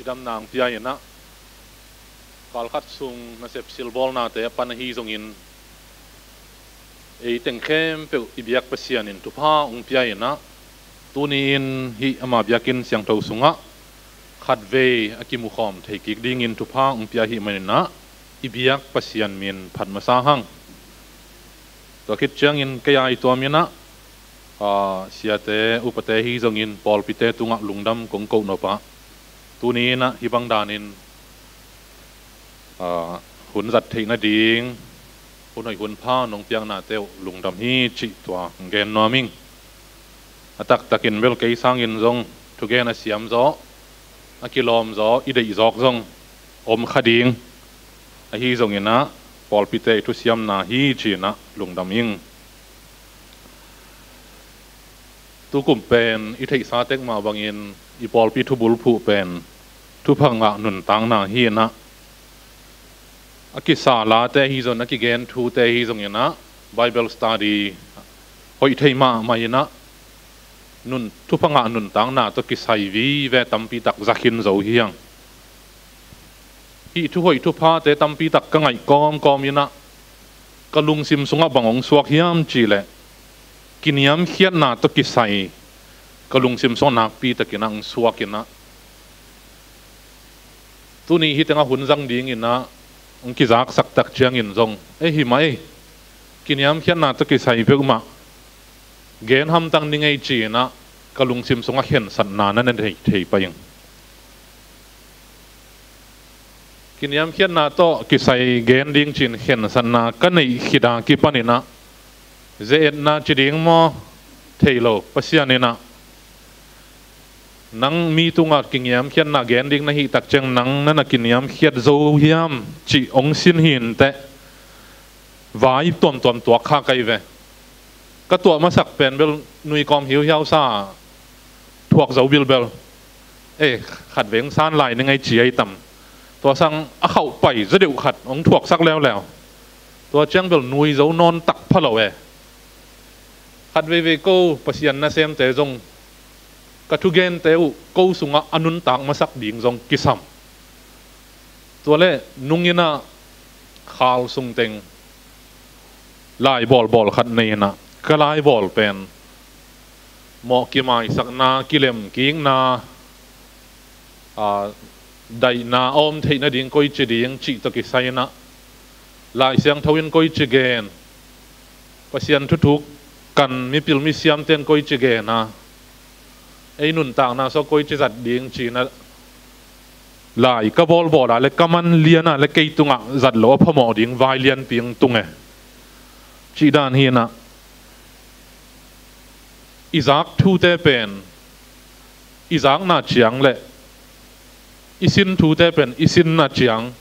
chidam nang pia ina kal khat sung na sep silbol na te pan hi zong in ei teng khem pe ibiak pasian in tupa ung pia ina tuni in hi ama biakin siang tho sunga khat ve akimu khom thei ki ding in tupa ung pia hi manina ibiak pasian min phat masa hang to kit chang in kaya ito mina siate upate hi zong in pol pite tunga lungdam kong ko no pa tuni na hibang danin hun zat thei na ding hun hoi hun pha nong piang na teu lungdam hi chi tua gen no ming atak takin bel kei sang in zong tu gen a siam zo akilom zo idei zok zong om khading a hi zong ina pol pite tu siam na hi chi na lungdam ing tu kum pen i thei sa tek ma bangin i pol pi thu bul phu pen tu phanga nun tang na hi na akisa la te hi zon akigen thu te hi zong ina bible study hoi thei ma ina nun tu phanga nun tang na to kisai vi ve tampi tak zakhin zo hiang hi thu hoi thu pha te tampi tak ka ngai kom ina kalung sim sunga bangong suak hiam chi le kiniam khiat na to kisai kalung sim so nak pi takinang suak ina tuni hi tenga hun jang ding ina ong ki zak sak tak chiang in zong hi mai kiniam khian na to ki sai pe ma gen ham tang ni ngai chi na kalung sim songa hen san na na nei thei pa yang kiniam khian na to ki sai gen ding chin hen san na ka nei khida ki panina ze na chi ding mo thei lo pasian ina nang mi tunga kingyam khian na gen ding na hi tak cheng nang na kingyam khiat zo hiam chi ong sin hin te vai tom tua kha kai ve ka tua ma sak pen bel nui kom hiu hiao sa thuak zo bil bel khat veng san lai ni ngai chi ai tam tua sang a khau pai za deu khat ong thuak sak leo tua cheng bel nui zo non tak phalo khat ve ko pasian na sem te zong katugen teu ko sunga anun tak masak ding zong kisam tole nungina khal sung teng lai bol khat nei na kalai bol pen mo ki mai sakna kilem king na dai na om thei na ding koi chi ding chi to ki sai na lai siang thawin koi chi gen pasian thuthuk kan mi pil mi siam ten koi chi gen na ai nun tang na so koi chi zat ding chi na lai ka bol le kaman liana le kei tunga zat lo phamo ding vai lian piang tunge chi dan hi na izak thu te pen izak na chiang le isin thu te pen isin na chiang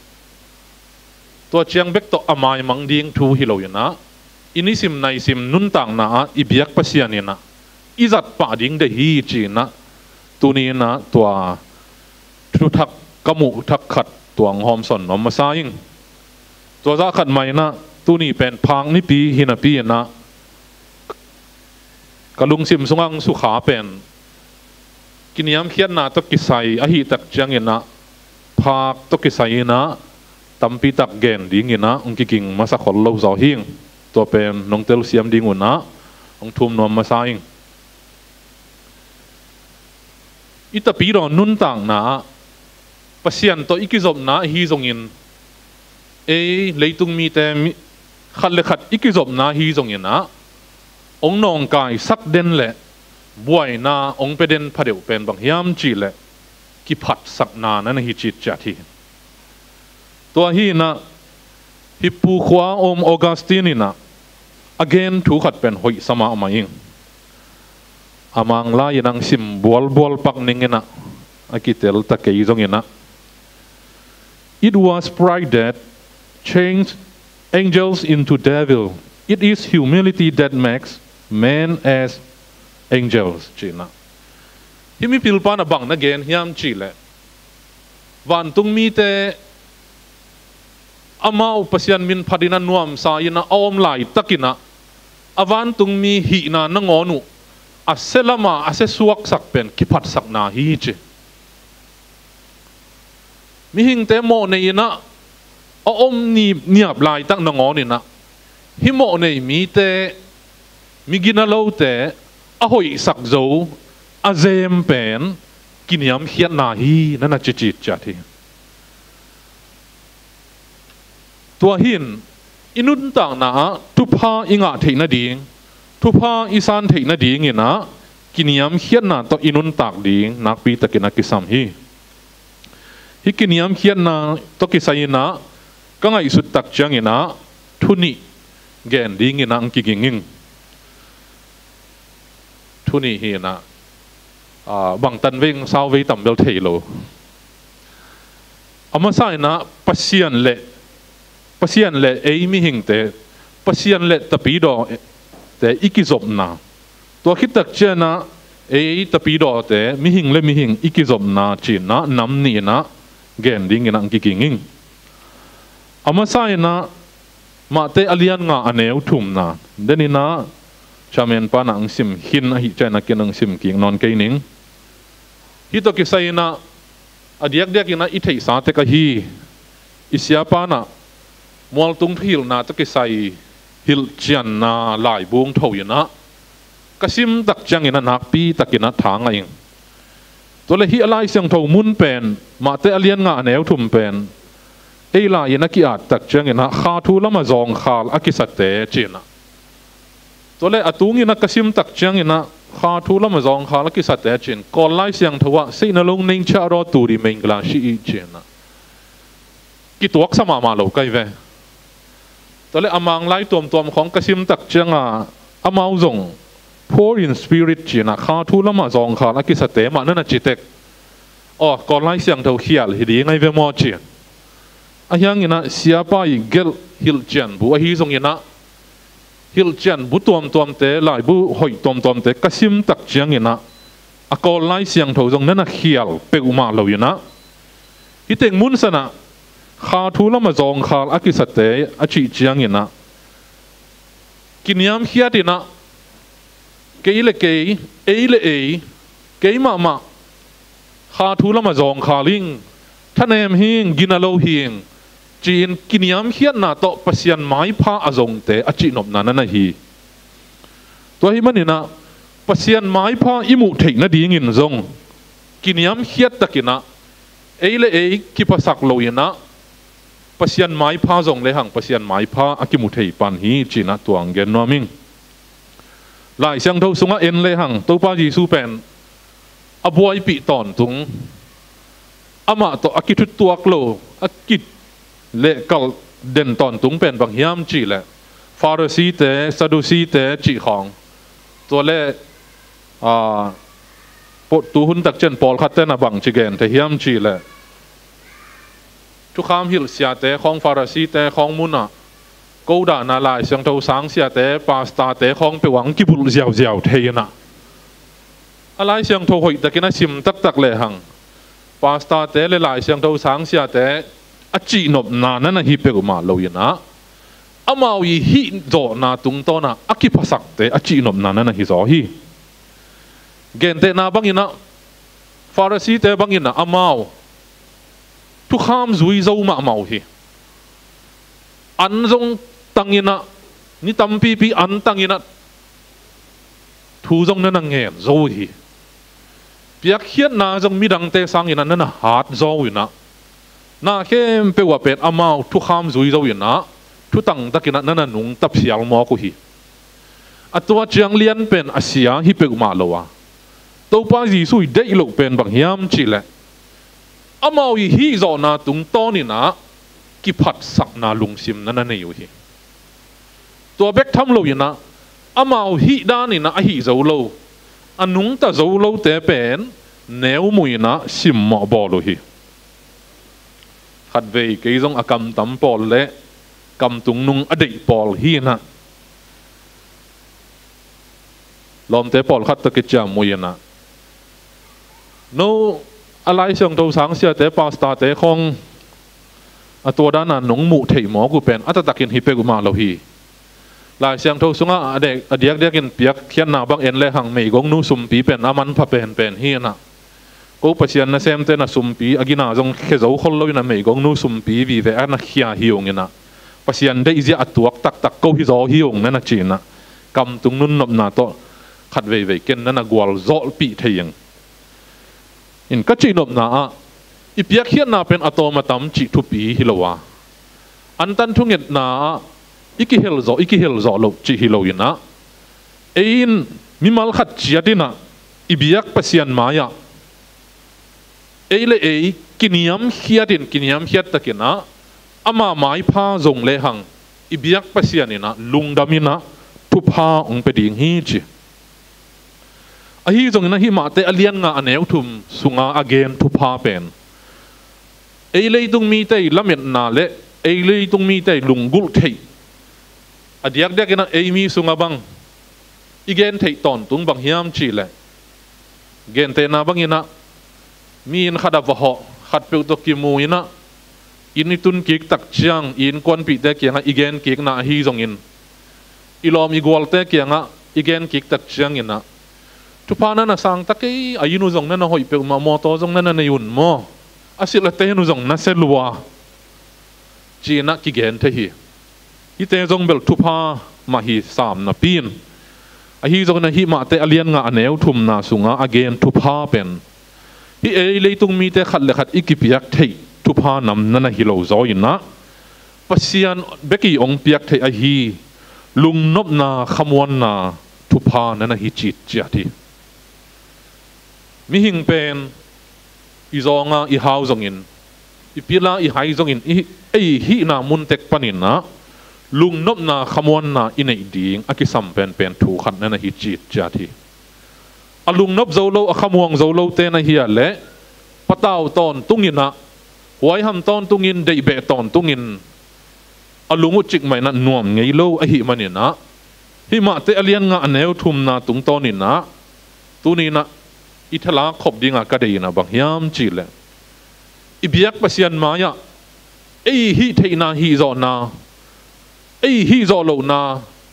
to chiang bek to amai mang ding thu hi lo yana inisim na isim nun tang na ibiak pasian ina izat pa ding de hi chi na tuni na tua thu thak kamu thak khat tuang hom son nom ma sa ing tua za khat mai na tuni pen phang ni pi hina pi na kalung sim sungang su kha pen kiniam khian na to kisai a hi tak chang ina phak to kisai na tampi tak gen ding ina ong ki king masa khol lo zo hing to pen nong tel siam ding una ong thum nom ma sa ing ita piro nun tang na pasian to ikizop na hi zong in leitung mi te khat le khat ikizop na hi zong in na ong nong kai sak den le buai na ong peden phadeu pen bang hiam chi le ki phat sak na na hi chi cha thi to hi na hi pu khwa om augustine na again thu khat pen hoi sama ma ing amang la yanang sim bol pak ningena akitel ta kei zongena it was pride that changed angels into devil. It is humility that makes men as angels china himi pilpa na bang na gen hiam chile van tung mi te amau pasian min phadina nuam sa ina om lai takina avan tung mi hi na ngonu aselama ase suak sak pen kiphat sak na hi che mi hing te mo nei na om ni niap lai tak na ngon na hi mo nei mi te mi gina lo te a hoi sak zo a zem pen kiniam hiat na hi na chichit chat hi tua hin inun tang na tu pha inga theina ding tu pha isan theina ding ina kiniam hiat na to inun tak ding nak pi takina kisam hi hi kiniam hiat na to kisaina ka ngai sut tak chang ina thuni gen ding ina ang kiginging thuni hi na bang tan veng sao vei tam bel thei lo ama sai na pasian le ei mi hing te pasian le tapi do te ikizop na to khit tak chena ei tapi do te mi hing ikizop na chin na nam ni na gen ding ina ang kiginging ama sai na ma te alian nga aneu thum na denina chamen pa na ang sim hin hi chana kinang sim king non kai ning hi to ki sai na adiak diak ina i thei sa te ka hi isya pa na mol tung phil na to ki sai hil chian na lai bung tho ina kasim tak chang ina nak pi takina thang ai to le hi alai sang tho mun pen ma te alian nga aneu thum pen ei la ina ki at tak chang ina kha thu lama zong khal akisat te china to le atung ina kasim tak chang ina kha thu lama zong khal akisat te chin kol lai siang thawa sei na long ning cha ro tu ri meng gla shi i china ki tuak sama ma lo kai ve to le amang lai tom khong kasim tak chang a amau zong poor in spirit china kha thu lama zong khal akisat te ma na chitek kol lai siang thaw khial hi ding ai ve mo chi ayang ina siapa i gel hil chen bu hi zong ina hil chen bu tuam te lai bu hoi tuam te kasim tak chiang ina akol lai siang tho zong na khial pe uma lo ina hi teng mun sana kha thu lama zong khal akisate achi chiang ina kiniam hiatina keile ke ma kha thu lama zong khaling thanem hing ginalo hing chin kiniam hiat na to pasian mai pha azong te achi nop na na hi to hi manina pasian mai pha imu theina ding in zong kiniam hiat takina eile ki pasak lo yana pasian mai pha zong le hang pasian mai pha akimu thei pan hi china tuang gen noming lai sang tho sunga en le hang to pa ji su pen abuai pi ton tung ama to akitut tuak lo akit le kal den ton tung pen bang hiam chi le Pharisee te Sadducee te chi khong to le pot tu hun tak chen pol khat te na bang chi gen te hiam chi le tu kham hil sia te khong Pharisee te khong muna ko da na lai sang tho sang sia te pasta te khong pe wang ki bul jiao jiao the na alai sang tho hoi takina sim tak le hang pasta te le lai sang tho sang sia te achi nop na na hi pe ma lo yana amau yi hi do na tung to na akipasak te achi nop na na hi zo hi gen te na bang ina Pharisee te bang ina amau tu kham zui zo ma mau hi an zong tang ina ni tam pi an tang ina thu zong na ngen zo hi piak hiat na zong mi dang te sang ina na hat zo ina na khem pe wa pet amau thu kham zui zo ina thu tang takina na nung tap sial mo ko hi atwa chiang lian pen asia hi pe ma lowa to pa ji sui dei lo pen bang hiam chi le amau hi zo na tung to ni na ki phat sak na lung sim na na nei hi to bek tham lo ina amau hi da ni na hi zo lo anung ta zo lo te pen neu mui na sim mo bo lo hi khat ve ke zong akam tam pol le kam tung nung adei pol hi na lom te pol khat ta ke cha mui na no alai sang tho sang sia te pasta te khong ato da na nung mu thei mo ku pen atatakin hi pe gu ma lo hi lai sang tho sunga adek adiak diakin piak khian na bang en le hang mei gong nu sum pi pen aman pha pen hi na cố pasian na xem tên là sum pi agina zong khe zo khol lo na mei gong nu sum pi vi ve na khia hiong ina pasian dei zia atuak tak tak ko hi zo hiong na china kam tung nun nop na to khat ve ve ken na gwal zol pi theyang in ka chi nop na a ipiak hian na pen atomatam chi thu pi hilowa an tan thunget na iki hel zo lo chi hilo ina ein mimal khat chiatina ibiak pasian maya eile ei kiniam hiat takina ama mai pha zong le hang ibiak pasianina lungdamina thupha ong peding hi chi a hi zong na hi ma te alian nga aneu thum sunga again thupha pen eile tung mi te lamet na le eile tung mi te lungul thei adiak dekina eimi sunga bang igen thei ton tung bang hiam chi le gen te na bangina mi in khada va ho khat pe to ki mu ina in tun kik tak chiang in kon pi te kyanga igen kik na hi zong in ilom igwal te kyanga igen kik tak chiang ina tu pa na sang takai ayinu zong na hoi pe ma mo to zong na yun mo asil te nu zong na se luwa chi na ki gen te hi hi te zong bel tu pa ma hi sam na pin a hi zong na hi ma te alian nga aneu thum na sunga again tu pa pen hi e leitung mi te khat le khat ikipiak thei tu pha nam na hi lo zo ina pasian beki ong piak thei a hi lung nop na khamwan na tu pha na hi chit chia thi mi hing pen i zonga i hau zong in i pila i hai zong in ei hi na mun tek panin na lung nop na khamwan na inei ding akisam pen thu khat na hi chit chia thi alung nop zo lo akhamuang zo lo te na hi le pataw ton tungina wai ham ton tungin dei be ton tungin alungu chik mai na nuam ngei lo a hi manina hi ma te alian nga aneu thum na tung tonina tunina ithala khop dinga ka deina bang hiam chi le ibiak pasian maya ei hi theina hi zo na ei hi zo lo na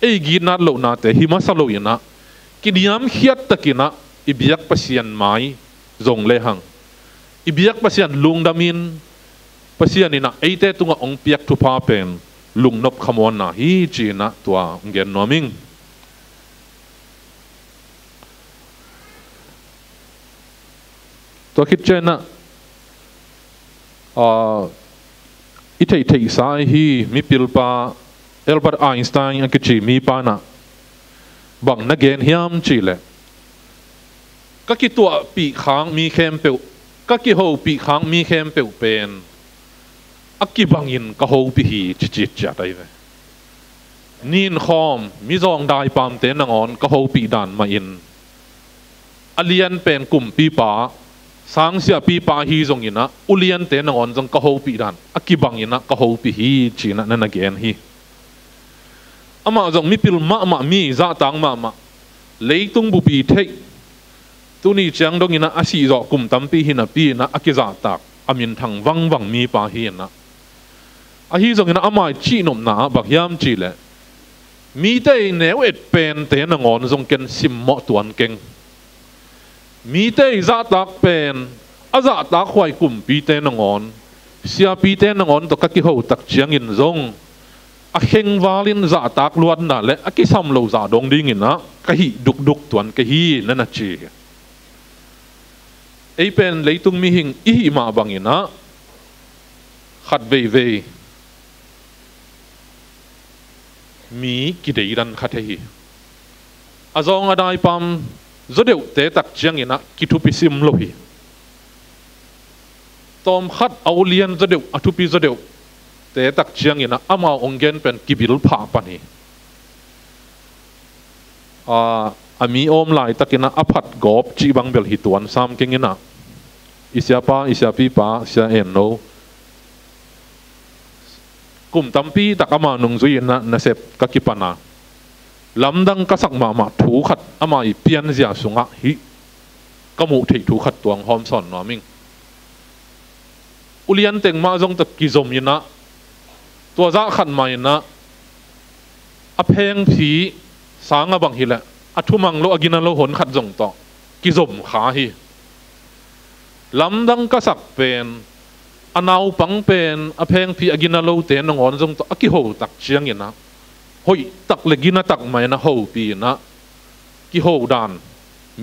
ei gi na lo na te hi ma sa lo ina kiniam hiat takina ibiak pasian mai zong le hang ibiak pasian lungdamin pasian ina eite tunga ong piak thu pa pen lungnop khamon na hi china tua ngen noming to khit chena ithei sai hi mi pilpa Albert Einstein akichi mi pa na bang na gen hiam chi le ka ki tua pi khang mi khem pe ka ki ho pi khang mi khem pe pen aki bangin ka ho pi hi chi chi cha dai ve nin khom mi zong dai pam te nang on ka ho pi dan ma in alian pen kum pi pa sang sia pi pa hi zong ina ulian te nang on zong ka ho pi dan aki bangina ka ho pi hi chi na na gen hi ama zong mi pil ma mi za tang ma leitung bu pi thei tu ni chang dong ina asi zo kum tam pi hina pi na akiza tak amin thang wang mi pa hi na a hi zong ina ama chi nom na bak yam chi le mi te neu et pen te na ngon zong ken sim mo tuan keng mi te za tak pen a za tak khwai kum pi te na ngon sia pi te na ngon to ka ki ho tak chiang in zong a kheng walin za tak luan na le a ki sam lo za dong ding in na ka hi duk tuan ka hi na chi ei pen leitung mi hing i ma bangina khat ve mi ki dei ran khat hi azong adai pam zodeu te tak chiang ina ki thu pi sim lo hi tom khat aulian zodeu athu pi zodeu te tak chiang ina ama ongen pen kibil pha pani ami om lai takina aphat gop chi bang bel hi tuan sam kengina isya pi pa sia en no kum tampi takama nung zui na sep kakipana lamdang kasak ma thu khat ama I pian zia sunga hi kamu thei thu khat tuang hom son no ming ulian teng ma zong tak ki zom ina tua za khat mai na a pheng phi sanga bang hi la athumang lo agina lo hon khat zong to ki zom kha hi ลำดังก็สักเป็นอนาวปังเป็นอเพงพี่อกินาโลเตนนงอนจงตะกิโหตักเชียงยินะหอยตักเลกินาตักไม่นะโหปีนะกิโหดาน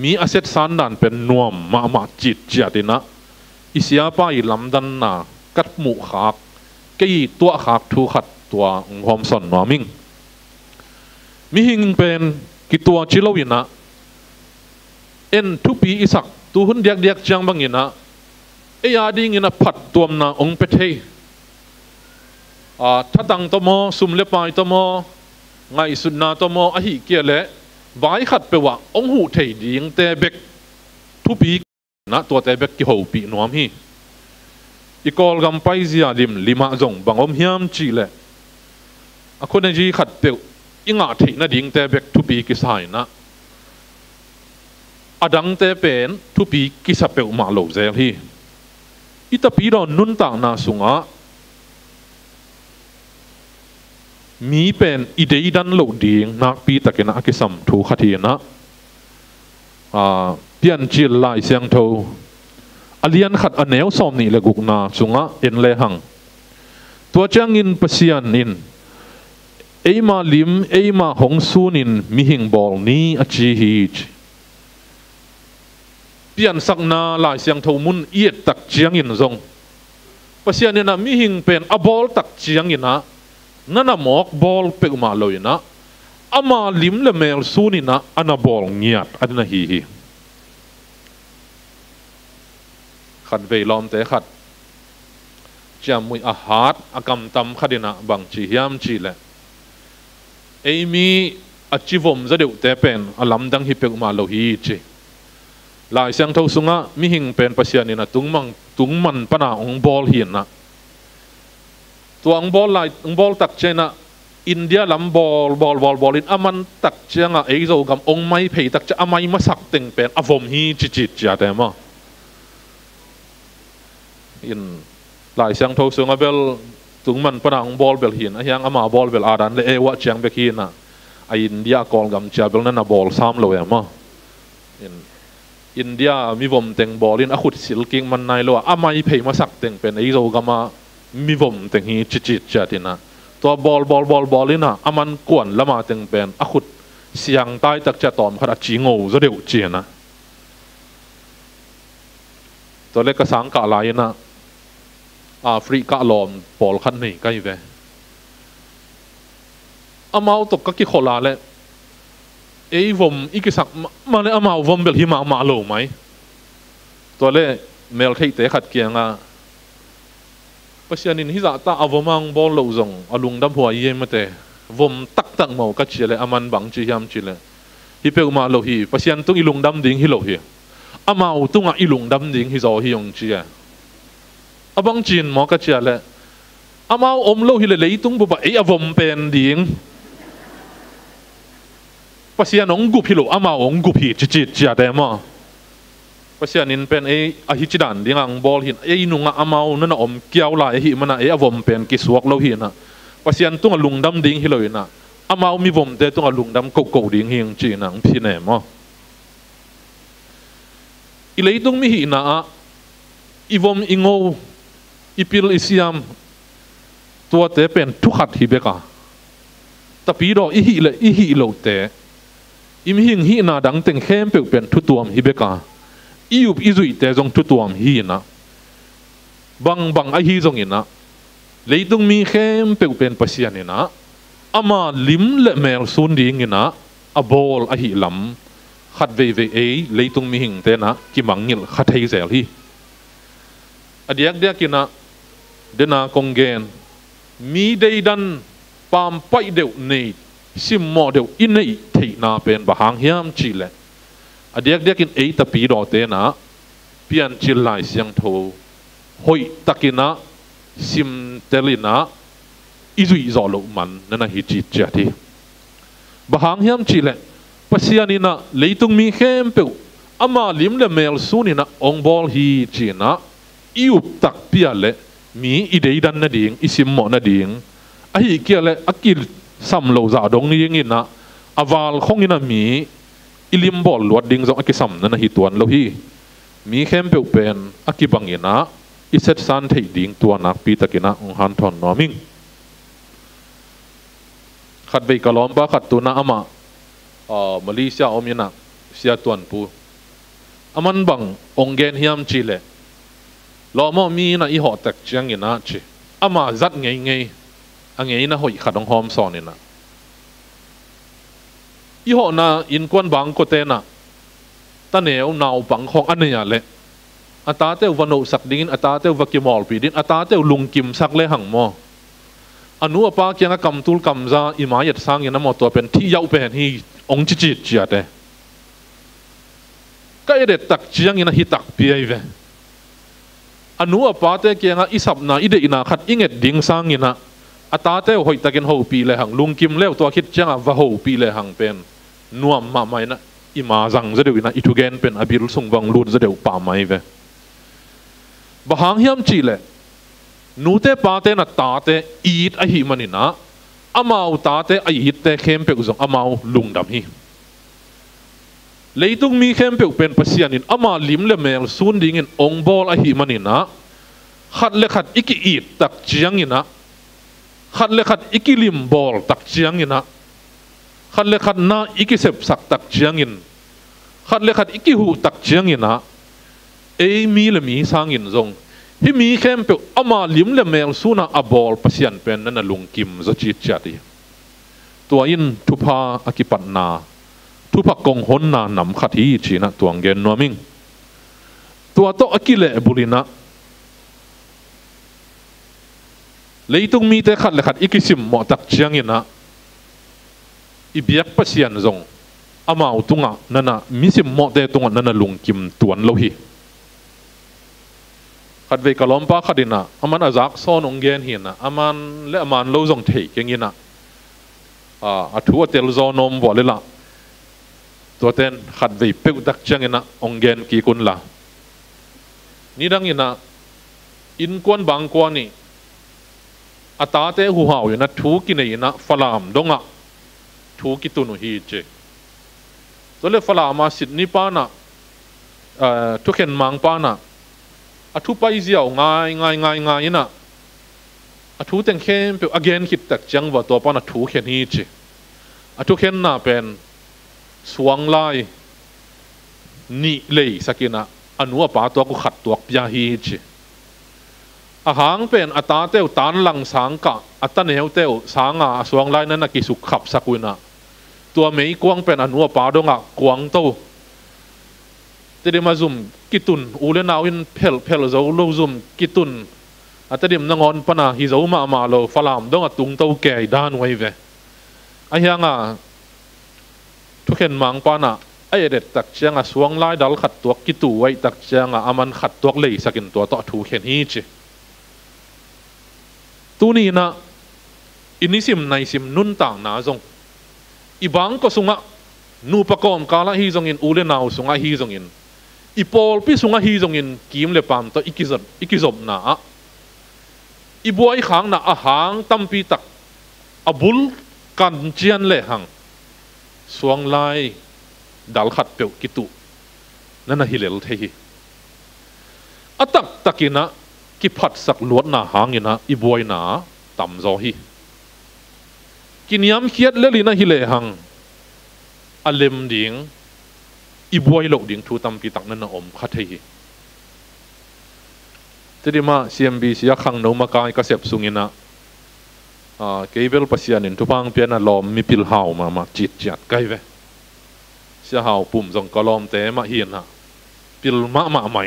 มีอาเซตสันดานเป็นนวมมาจิตเจียดินะอิสยาป้ายลำดันนากัดหมู่ขากกี่ตัวขากทูขัดตัวหอมสนนามิงมีหิงเป็นกี่ตัวชิลวินะเอ็นทุปีอิสักตัวหุ่นเดียกจังบังยินะเอียดิ้งยินะผัดตัวนาองเปเทถ้าตังตัวมอสุมเล็บไปตัวมอไงสุดนาตัวมออหิเกียเละไว้ขัดไปว่าองหูเทดิ้งเตเบกทุปีนะตัวเตเบกกี่หูปีนวมฮีอีกอลกำไปเสียดิมลิมาจงบางอมเฮียมจีเละคนในจีขัดเปียวอิงอาเทนะดิ้งเตเบกทุปีกิสายนะอดังเตเป็นทุปีกิสเปียวมาโลเซลฮีอิตาปีเรานุนต่างนาสุงะมีเป็นอิเดียดันโลดิ้งนักปีตะเกนะกิสัมถูขัดเฮียนะเปลี่ยนจิลลายเสียงโทอเลียนขัดอเนวสอมนี่เลกุกนาสุงะเอ็นเลหังตัวจังอินเปเซียนนินเอมาลิมเอมาหงซูนินมีหิงบอลนี้อจีฮีจเปลี่ยนสักนาลายเสียงโทมุนเอียดตักเจียงอินซงเปเซียนนี่นะมีหิงเป็นอบอลตักเจียงอินนะนั่นน่ะหมอกบอลเปิกมาเลยนะอามาลิมเลเมลซูนินะอันน่ะบอลเงียดอันนั้นฮีขัดเวลอมเตะขัดจะมุยอาหารอากรรมตำขัดนะบางจียามจีแหละเอมีอาชีวมจะเดือดแต่เป็นอลัมดังฮิเปกมาโลฮีจีหลายเสียงเท่าสุงะมีหิงเป็นปัศยานี่นะตุงมันปนาองบอลเหียนนะตัวองบอลลายองบอลตักเจนะอินเดียลำบอลอินอามันตักเจงะเอโซกับองไม่เพยตักจะอาไม่มาสักเต็งเป็นอวมฮีจิจ้าแต่มาอินหลายเสียงโทรสุงเบลตุงมันปนังบอลเบลหินยังอามาบอลเบลอาดันเลยว่าเชียงเบกินะอินเดียกอลกำเจ้าเบลนั่นนะบอลซ้ำเลยมั้งอินเดียมีวงเต็งบอลอินอขุดสิลกิ้งมันในโลอาไม่เพย์มาสักเต็งเป็นไอโซกามามีวงเต็งฮีจิจ้าตินะตัวบอลอินนะอามันกวนละมาเต็งเป็นอขุดเสียงใต้ตักจะตอมขนาดจีงูจะเดือดเจียนะตัวเล็กกระสังกะลายนะแอฟริกาลอมบอลขันนี่ใกล้เวอามาตกก็กี่คนละเลยไอ้วมอีกสักมาเลยอามาวมเบลหิมาโลไหมตัวเล็กเมลที่เตะขัดเกียงอ่ะปัจจุบันนี้จะตาอาวมังบอลโลซงอลุงดำหัวเยี่ยมเตะวมตักเมากัจเจเลยอามันบังจียามจีเลยฮิเปลมาโลฮีปัจจุบันต้องอีลุงดำดิ้งฮิโลฮีอามาตุงอีลุงดำดิ้งฮิโซฮิยงจีอาบังจีนหมอกระเจียเลยอามาอมโลหิเลยตุงบุบไออวมเป็นดิ้งปัจจัยน้องกุพิโลอามาองกุพิจิตจีแต่มาปัจจัยนี้เป็นไออหิจิดันดิ้งอังบอลหินไอนุ่งอามานั่นอมเกี่ยวลายหิมันไออวมเป็นกิสวกโลหินนะปัจจัยตุงลุงดำดิ้งฮิโลนะอามามีวมแต่ตุงลุงดำโกดิ้งหิงจีนังพี่เนมอีเลยตุงมีหินะอีวมอิงโออีพิลอิสยามตัวเตเป็นทุกขัดฮิเบกาแต่ปีรออีหิโลเตอิมหิงหินาดังเต็งเข้มเปเป็นทุตัวมฮิเบกาอียุบอีจุยเตจงทุตัวมฮีนะบังไอฮีจงอินะเลยตุงมีเข้มเปเป็นปัศยานินะอามาลิมเลเมลซุนดิ้งอินะอบอลไอหิลำขัดเวเลยตุงมีหิงเตนะกิมังงิลขัดเฮเซลฮีอดียกกินะเดนากงเกนมีเดดันปามไปเดียวนี่ซิมโมเดียวอินนี่ที่นาเป็นบะฮังเฮียมจิเลอดียกกินตะปีรอเตนะเปลี่ยนจิลไลเสียงโทหอยตะกินะซิมเตลินะอิจุยจอลุมันนั่นนะฮิจิตเจติบะฮังเฮียมจิเลปัศยานินะเลยตุงมีเข้มเปียวอามาลิมเลเมลซูนินะองบอลฮีจีนะอิวตักเปียเลมีอิเดียดันนาดิ่งอิซิมโมนาดิ่งไอ้เกี่ยเลอักิลซัมโลซาดงนี่ยังอินะอาวาลคงอินะมีอิลิมบอลลวดดิ่งจงอักิซัมนั่นนะฮิตวนโลฮี มีเข้มเปเป็นอากิบังยินะอิเซตสันเทดิ่งตัวนักปีตะกินะองหันทอนนอมิงขัดไปกะล้อมบ้าขัดตัวน่ะอามามาเลเซียอมยินะเสียตัวนปูอามันบังองเกนฮิมจิเลล้อมมีนะอีหอตักจังยินะจิอามาจัดไงอังไงนะหอยขัดองหอมสอนนี่นะอีหอนะอินกวนบังก็เตนะตาเหนียวนาวบังของอันนี้เลยอาตาเตวันโนสักดินอาตาเตวักิมอลปีดินอาตาเตลุงกิมสักเลยหังมออนุปาเกียงกำตุลกำซาอิมายัดสร้างยันมอตัวเป็นที่ยาวเป็นที่องจิจิตเจียเตก็เด็ดตักเจียงยันฮิตักเปียเวอนุปาเตเกียงอิสับนาอิเดอินาขัดอิงเอ็ดดิ่งสร้างยันอาตาเตหอยตะเกนหูปีเลยหังลุงกิมเลี้ยวตัวคิดเจียงว่าหูปีเลยหังเป็นนัวมาไม่นะอิมาจังจะเดี๋ยวนะอิทุเกนเป็นอบิลส่งวังลูดจะเดี๋ยวป่าไม่เวบางฮิมจีเลยนูเตปาเตนัตตาเตอีดอหิมันินะอามาอุตาเตอีดเตเข้มเปอุซงอามาลุงดำฮีเลยตุงมีเข้มเปอุเป็นปัสยานินอามาลิมเลเมลซูนดิ่งองบอลอหิมันินะขัดเลขัดอิกิอีดตักเจียงยินะขัดเลขัดอิกิลิมบอลตักเจียงยินะขัดเลขัดนาอิกิเสพสักตักเจียงยินขัดเลขัดอิกิหูตักเจียงยินะมีเลมีสร้างยินซงที่มีเข้มเปอามาลิมเลเมลซูนาอบอลปัสยันเป็นนั่นลุงกิมจะจิตจัดตัวอินทุพาอากิปันนาทุพากงหนนานำขัดฮีชีนะตัวเงินนัวมิงตัวโตอากิเลบุรินะเลยตุงมีแต่ขัดเลขัดอิกิสิมหมอตักเชียงยินะอีเบียกปัสยันซงอามาอุตุงะนั่นน่ะมิสิมหมอแต่ตุงะนั่นน่ะลุงกิมตัวโลหิขัดเวกล้อมป้าขัดินะอามันอาจักซ้อนองเกนเห็นนะอามันและอามันโลจงเทกอย่างนี้นะอาทัวเตลโซนอมบ่เลยละตัวเต้นขัดเวเปกดักจังนะองเกนกี่คนละนี่ดังนี้นะอินกวนบางกวนนี่อาตาเตหูห่าวอยู่นะทูกินนี่นะฝรั่งดงอ่ะทูกิตุนุฮีเจตัวเล็กฝรั่งมาสิดนี่ป้านะทุกเห็นมังป้านะอาทุไปเสียวง่ายนะอาทุแต่งเข้มเป็นอเกนคิดแต่จังว่าตัวป้านะทุเห็นฮีจีอาทุเห็นน่ะเป็นสวงลายนี่เลยสักนะอนุป้าตัวกูขัดตัวพิจาฮีจีอาหางเป็นอัตตาเตวตานหลังสังกะอัตตาเนวเตวสังสวงลายนั้นกิสุขับสักุนะตัวไม่กวางเป็นอนุป้าดงะกวางโตแต่เดี๋ยวมาซุ่มกิตุนอูเลนาวินเพลจะโลซุ่มกิตุนแต่เดี๋ยวนั่งอนปนะฮิจะมาโลฟลามดงตุงเต้าแก่ด้านไว้เวไอ้ยังทุกเห็นมังปานะไอ้เด็ดตักเชียงสวงไล่ดัลขัดตัวกิตูไว้ตักเชียงอามันขัดตัวเลยสักินตัวต่อถูกเห็นฮีจีตัวนี้นะอินิสิมในสิมนุ่นต่างนาจงอีบังก็สุงะนูปะกอมกาละฮีจงอินอูเลนาวสุงะฮีจงอินอีพอลพี่สุงะฮีจงอินกิมเลปามตัวอิกิจบนาอีบัวอีขังนะอาหางตั้มปีตักอบุลกันเจียนเลหังสวงไลดัลขัดเปียวกิตุนั่นน่ะฮิเลลเทฮีอัตักตักินะกิพัดสักลวดนาหางยินะอีบัวนาต่ำจอฮีกินยามเคียดเลลินะฮิเลหังอเลมดิ่งอีบัวหลกดิ่งทูตัมปีตักนั่นน่ะอมขัดเทฮีทีนี้มาCMBเสียขังโนมากายกระเสบสุงินะเกย์เวลปัสยานินทุพังเปียนลอมมีพิลหาวมาจิตจัดไกเวเสียหาวปุ่มจงกลอมเตะมาเฮียนฮะพิลมาใหม่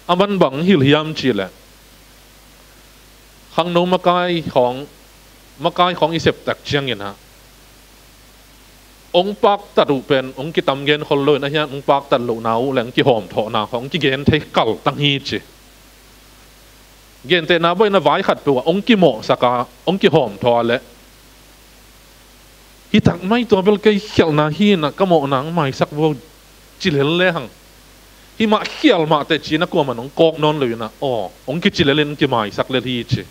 อามันบังฮิลยามจีแหละขังโนมากายของอิเซปตักเชียงยินฮะองค์ปักตัดรูเป็นองค์กิตามเกนคนเลยนะฮะองค์ปักตัดลูกหนาวแหลงกิหอมถอนาของกิเกนเทกัลตั้งฮีจีเกนเตนาบ่อยนะไว้ขัดไปว่าองค์กิโมสักองค์กิหอมถอและฮิตักไม่ตัวเบลเกยเขียวนาฮีนะก็โมนังไม่สักว่าจิเลเลหังฮิมาเขียวมาแต่จีนักกลัวมันองกอกนอนเลยนะองค์กิจิเลเลนกิไม่สักเลทีจี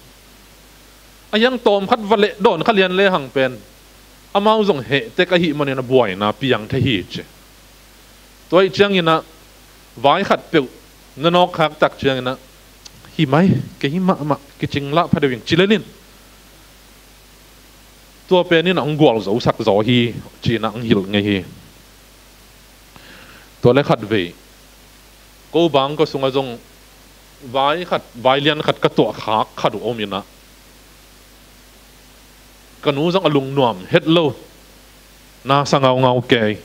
อายังตอมขัดวัลเลโดนขัดเลียนเลหังเป็นอามาจงเหตุแต่ก็หิมันเนี่ยนะบ่อยนะปียังเทหิเจตัวไอ้เจ้านี่นะ vái khát biểu nó khác tắc trường na hi mai cái hi mà cái chừng lạ phải được chỉ lên tua bên này ông gwal dấu sắc gió hi chỉ là ông hiểu ngay hi tua lấy khát về cô bang có sung azong vái liên khát cái tua khác khát ôm yên na cái nú giống alung nuam hết lâu na sang ngao ngao kề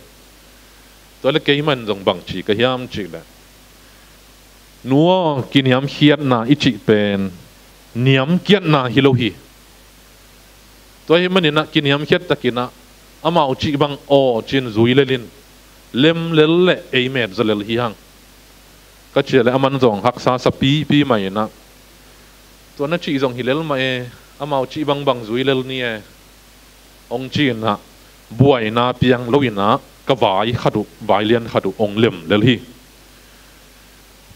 tôi lấy cái mình giống bằng chỉ cái hiam chỉ là núa kinh hiam khiết na ít chỉ bên niệm kiết na hi lâu hi tôi hi mình na kinh hiam khiết ta kina amao chỉ bằng o chin zui lên lem lele ai mệt giờ lele hi hang cái chuyện là aman giống hắc sa sapi pi mày na tôi nói chỉ giống hi lele mày amao chỉ bằng zui lele nie ông chỉ na buổi na piang lâu na cái vải khadu vải liên khadu ông lem lele hi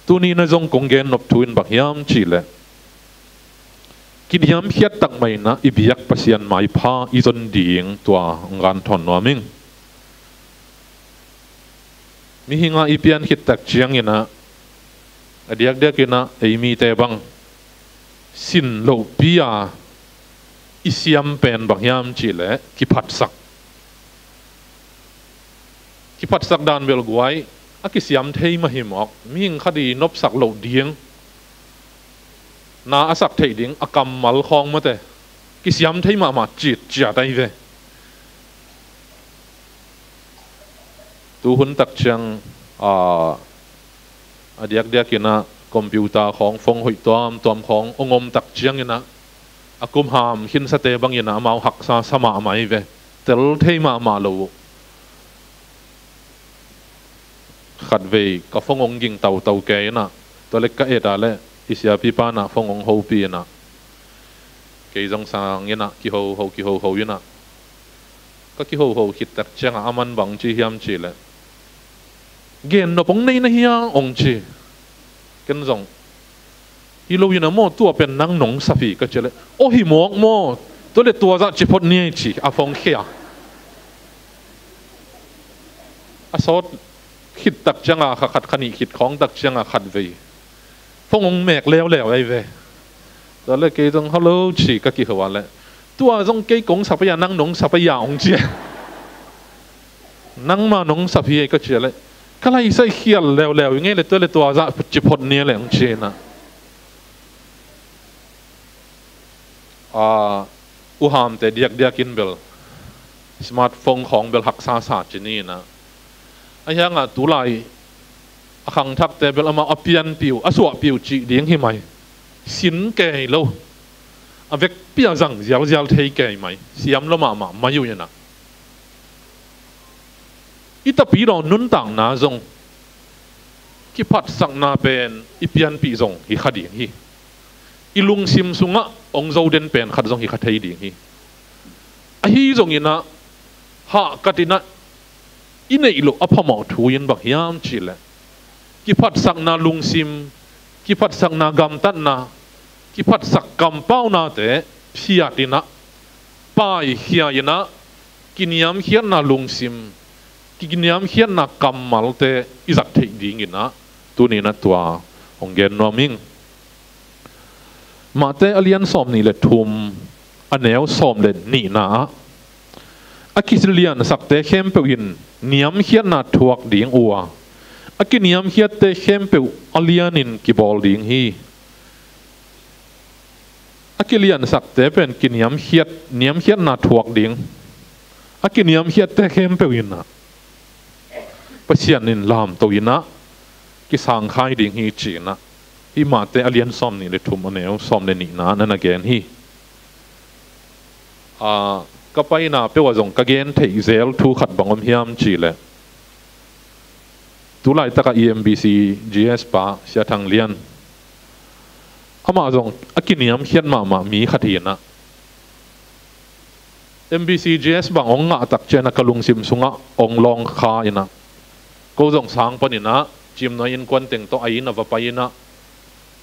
tu ni na zong kong gen nop tuin bak yam chi le kin yam khiat tak mai na ibiak pasian mai pha izon ding tua ngan thon no ming mi hinga ipian hit tak chiang ina adiak dek ina eimi te bang sin lo pia isiam pen bak yam chi le ki phat sak dan bel guai akisiam thei ma himok ming khadi nop sak lo dieng na asak thei ding akam mal khong mate kisiam thei ma chit chia dai ve tu hun tak chang adiak dia kina computer khong phong hoi tom khong ongom tak chiang ina akum ham hin sate bang ina mau hak sa sama mai ve tel thei ma lo khát về có phong ông ging tàu kế na tôi lấy cái đó là isia pipa na phong ông hậu pi na cái dòng sang như na ki hậu như na có ki hậu hít tật chăng aman bằng chi hiam chi là gen nó bóng này na hiang ông chi cái dòng hi lâu như na mo tua bên năng nong sapi cái chơi là ô hi mo tôi lấy tua ra chỉ phật nia chi à phong kia à sốt khít tắc chăng khát khani khít khong tắc chăng khát về phong ông mẹ leo ai về đó là cái dòng hello chỉ các kỳ hậu lại tua dòng cái công sắp bây năng nông sắp bây ông chứ năng mà nông sắp bây cái chuyện lại cái này sẽ khiêl leo nghe là tôi là tua ra chỉ phật nia lại ông chứ na uham te diak in bel smartphone khong bel hak sa chỉ ni na ai hang tu lai khang thak te bel ama apian piu aswa piu chi ding hi mai sin ke lo avec pia zang zial thei ke mai siam lo ma yu yana ita pi ro nun tang na zong ki phat sang na pen ipian pi zong hi khadi hi ilung sim sunga ong zo den pen khat zong hi khathei ding hi a hi zong ina ha katina inei lo aphamau thuin bak hiam chile ki phat sak na lung sim ki phat sak na gam tat na ki phat sak kam pau na te phiatina pai hiaina kiniam hian na lung sim kiniam hian na kamal te izak thei ding ina tuni na tua ongen noming mate alian som ni le thum aneu som le ni na akislian sakte khempeuin niam hiat na thuak ding uwa akiniam hiat te khempeu alianin kibol ding hi akilian sakte pen kiniam hiat niam hiat na thuak ding akiniam hiat te khempeuin na pasianin lam toina ki sang khai ding hi china hi mate alian som ni le thum aneu som le ni na nan again hi kapai na pe wa zong kagen thei zel thu khat bangom hiam chi le tu lai taka EMBC GS pa sia thang lian ama zong akiniam hian ma mi khathina MBC GS bang ong nga tak chena kalung sim sunga ong long kha ina ko zong sang panina chim no in kwan teng to aina va paina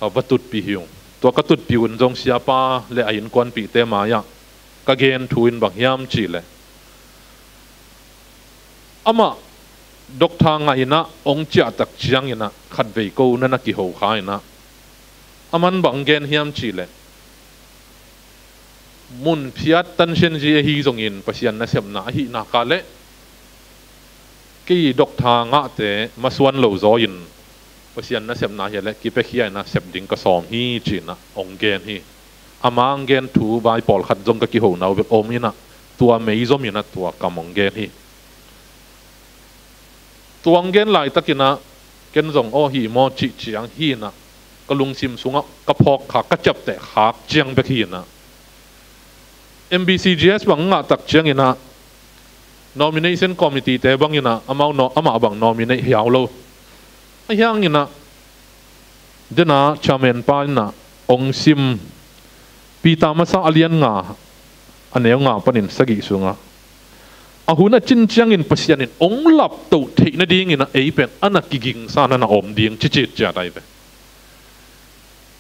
avatut pi hiung to katut piun zong sia pa le ain kwan pi te ma ya kagen thuin bak yam chi le ama đốc thang ngay na ông chia tắc chiang ina khát về câu na kỳ hậu khai na aman bằng gen hiam chỉ lệ mun phiat tan sen ji hi zong in pasian na sem na hi na ka le ki đốc thang ngã te masuan lo zo in pasian na sem na hi le ki pe hiai na sem ding ka som hi chỉ na ông gen hi amang gen thu bai pol khat zong ka ki ho nau be om ina tua mei zom ina tua kam ông gen hi tuang gen lại takina ken zong o hi mo chi chiang hi na kalung sim sunga kapok kha kachap te khak chiang be hi na MBCGS bang nga tak chiang ina nomination committee te bang ina amau no ama bang nominate hiao lo ayang ina dena chairman pa na ong sim pita masa alian nga aneu nga panin sagi sunga ahuna chin chiang in pasian in ong lap to thei na ding in a pen ana kiging sana na om ding chi chi cha dai ve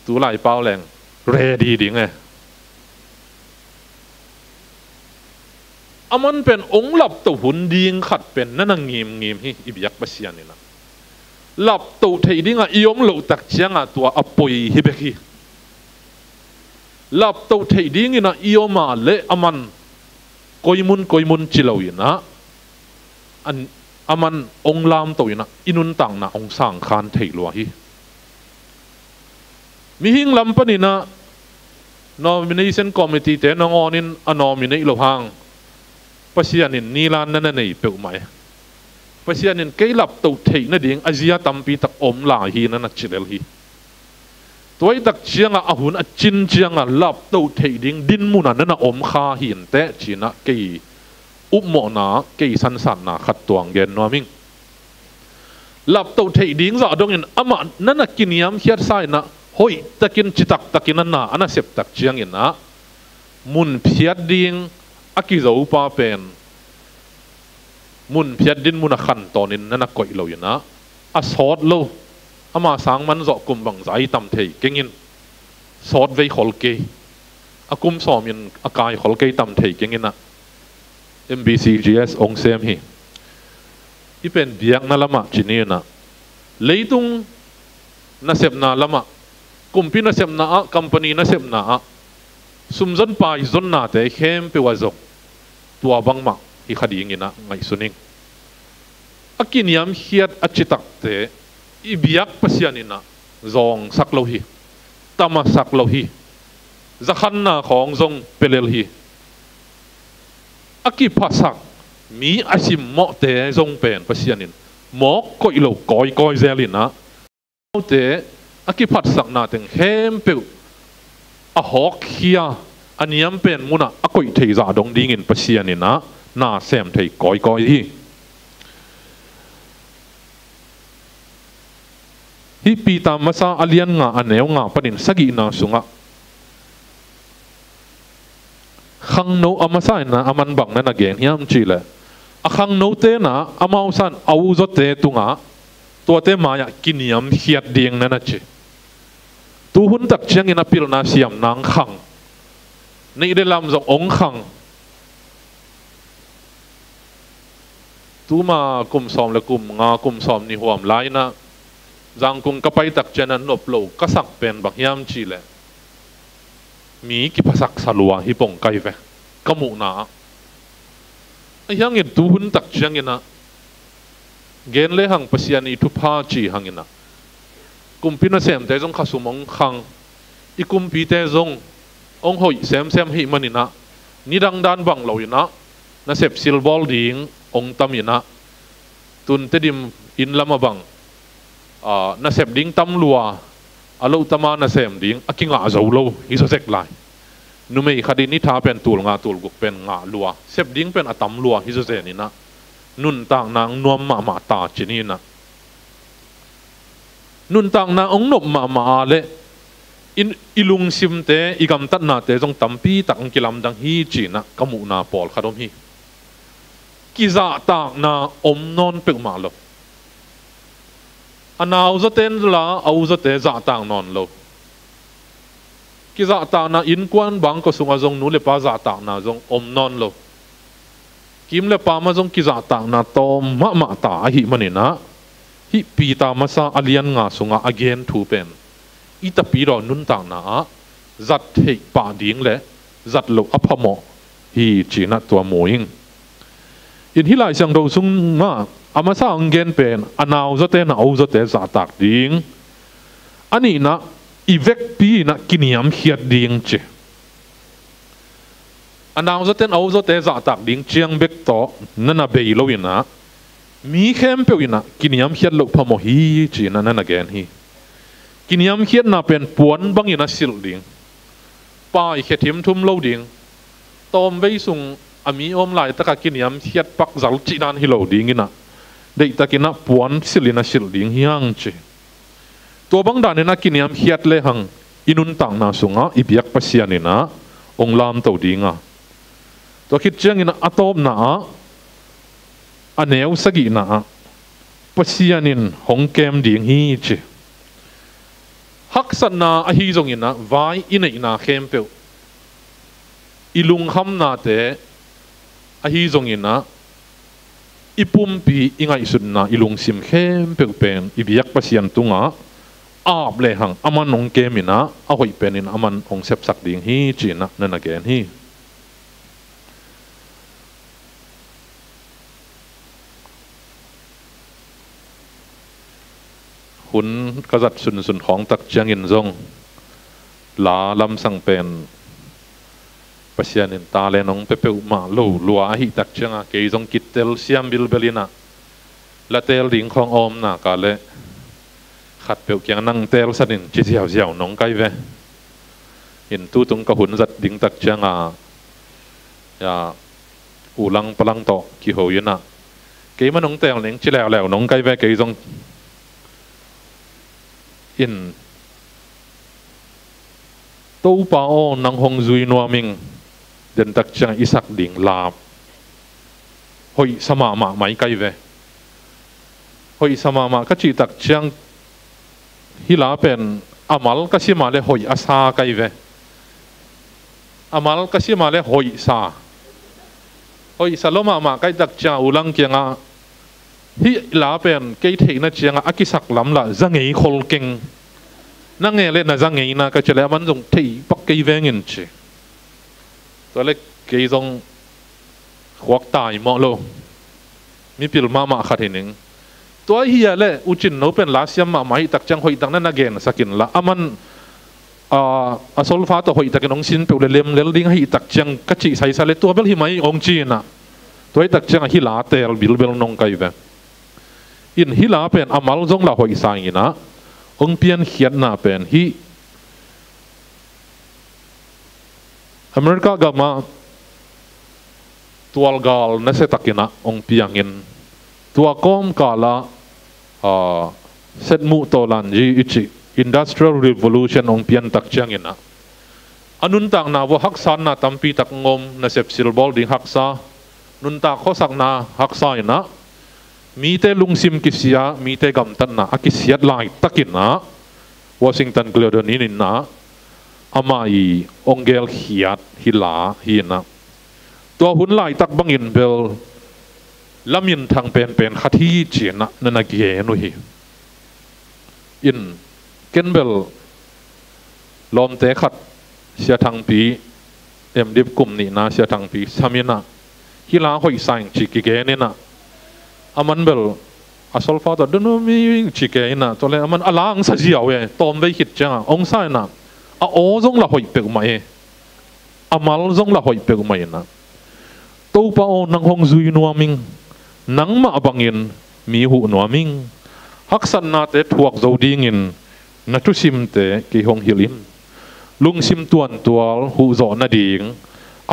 tu lai pao leng ready ding e aman pen ong lap to hun ding khat pen na ngim ngim hi ibyak pasian ina lap to thei ding a iom lo tak chiang a tua apoi hi be hi lap to thei ding ina ioma le aman koi mun chilau ina an aman ong lam to ina inun tang na ong sang khan thei lo hi mi hing lam panina nomination committee te nang onin a nominate lo hang pasianin nilan na nei pe mai pasianin keilap to thei na ding azia tampi tak om la hi na na chilel hi toy tak chianga ahun a chin chianga lap to thei ding din muna na om kha hin te china ke upmo na ke san san na khat tuang gen no ming lap to thei ding za dong in ama nana kiniam hiat sai na hoi takin chitak takin na ana sep tak chiang in na mun phiat ding aki zo pa pen mun phiat din muna khan tonin nana koi lo ina a sot lo ama sang man zo kum bang zai tam thei kengin sot vei khol ke akum som in akai khol ke tam thei kengin na MBCGS ong sem hi ipen biak na lama chini na leitung na sep na lama kumpi na sep na a company na sep na a sumzon pai zon na te khem pe wazok tua bang ma hi khading ina ngai suning akiniam hiat achitak te ibiak pasianina zong saklo hi tama saklo hi zakhan na khong zong pelel hi aki phasak mi asim mo te zong pen pasianin mo koilo koi zelina te aki phasak na teng hem pe a hok hia aniam pen muna akoi thei za dong ding in pasianina na sem thei koi hi hi pita masa alian nga aneu nga panin sagi na sunga khang no amasa na aman bang na gen hiam chile a khang no te na amau san au zo te tunga to te maya kiniam hiat ding na na chi tu hun tak chiang ina pil na siam nang khang nei de lam zong ong khang tu ma kum som le kum nga kum som ni huam lai na giang kung kapay tak chanan nop lo kasak pen bak yam chile mi ki pasak salua hi pong kai ve kamu na ayang in tu hun tak chiang ina gen le hang pasiani tu pha chi hangina kumpi na sem te jong khasumong khang i kumpi te jong ong hoi sem hi manina nidang dan bang lo ina na sep sil bol ding ong tam ina tun te dim in lama bang na sep ding tam lua alo tama na sem ding akinga zo lo hi so sek lai nu mei khadi ni tha pen tul nga tul guk pen nga lua sep ding pen atam lua hi so ze ni na nun tang nang nuam ma ta chini na nun tang na ong nop ma le in ilung sim te igam tat na te jong tampi tak ang kilam dang hi chi na kamu na pol khadom hi kiza tak na om non pe ma lo anaw za ten la au za te za tang non lo ki za ta na in kwan bang ko sunga zong nu le pa za ta na zong om non lo kim le pa ma jong ki za ta na to ma ta hi manina hi pi ta ma sa alian nga sunga again thu pen ita pi ro nun ta na zat hei pa ding le zat lo aphamo hi china tua moing in hi lai sang do sung ma ama sa angen pen anaw zote na au zote za tak ding ani na ivek pi na kiniam hiat ding che anaw zote na au zote za tak ding chiang bek to nana bei lo ina mi khem pe ina kiniam hiat lo phamo hi china nana gen hi kiniam hiat na pen puan bang ina sil ding pa i khetim thum lo ding tom bei sung ami om lai taka kiniam hiat pak zal chi dan hi lo ding ina dei takina puan silina sil ding hiang che to bang dan na kiniam hiat le hang inun tang na sunga ibiak pasianina ong lam to dinga to khit chang ina atop na aneu sagi na pasianin hong kem ding hi che hak san na a hi zong ina vai ina ina khem pe ilung ham na te a hi zong ina ipum pi ingai sun na ilung sim khem pe pen ibiak pasian tunga ap le hang aman ong kemina a hoi penin aman ong sep sak ding hi china nana gen hi hun kazat sun sun khong tak chiang in zong la lam sang pen pasian in ta le nong pepe ma lo lua hi tak chiang a ke zong kitel siam bil belina la tel ding khong om na ka le khát biểu kiang năng tel sanin chỉ dẻo dẻo nong kai ve in tu tung ka hun zat ding tak chiang a ya ulang palang to ki ho yena ke ma nong tel ning chi leo leo nong kai ve ke zong in tô pa o nang hong zui no ming den tak chang isak ding lap hoi sama ma mai kai ve hoi sama ma ka chi tak chang hila pen amal kasima le hoi asa kai ve amal kasima le hoi sa loma ma kai tak cha ulang kianga hi la pen ke theina chianga akisak lam la zangei khol keng na nge le na zangei na ka chele man jong thei pak ke vengin che to le ke jong khwak tai mo lo mi pil mama khathening to hi le uchin no pen la siam ma mai tak chang hoi tak na again sakin la aman a sol fa to hoi takin ong sin pe le lem lel ding hi tak chang ka chi sai sa le to bel hi mai ong chi na toy tak chang hi la tel bil bel nong kai ve in hi la pen amal jong la hoi sa ina ong pian hiat na pen hi America ga ma tual gal na se takina ong piangin tua kom kala set mu to lan ji ichi industrial revolution ong pian tak changina anun tang na wo haksan na tampi tak ngom na sep silbol ding haksa nun ta khosak na haksa ina mi te lungsim kisia mi te gam tan na akisiat lai takina Washington Gleodonin na amai ongel hiat hila hina to hun lai tak bangin bel lamin thang pen pen khathi china nana ge no hi in kenbel lom te khat sia thang pi em dip kum ni na sia thang pi samina hila hoi sang chi ki ge ne na aman bel asol fa to dono mi chi ke na to le aman alang sa jiao e tom bei hit chang ong sa na a o zong la hoi pe mai amal zong la hoi pe mai na to pa o nang hong zui no ming nang ma bangin mi hu no ming haksan na te thuak zo ding in na tu sim te ki hong hilin lung sim tuan tual hu zo na ding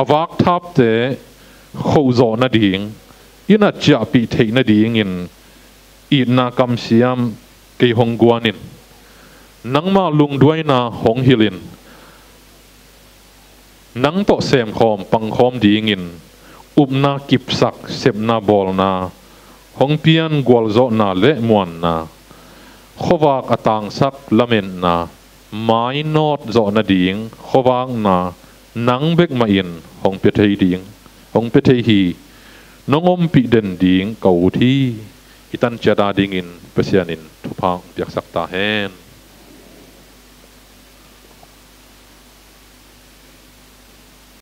awak thap te kho zo na ding ina cha pi thei na ding in i na kam siam ki hong guanin nang ma lung duai na hong hilin nang to sem khom pang khom ding in na kip sak sep na bol na hong pian gwal zo na le muan na khowak atang sak lamen na mai not zo na ding khowang na nang bek ma in hong pe thei ding hong pe thei hi น้องอมปีเด่นดิ่งเก่าที่อิตันเจดาดิ่งอินเปเซียนินทุพังเบียกสักตาเฮน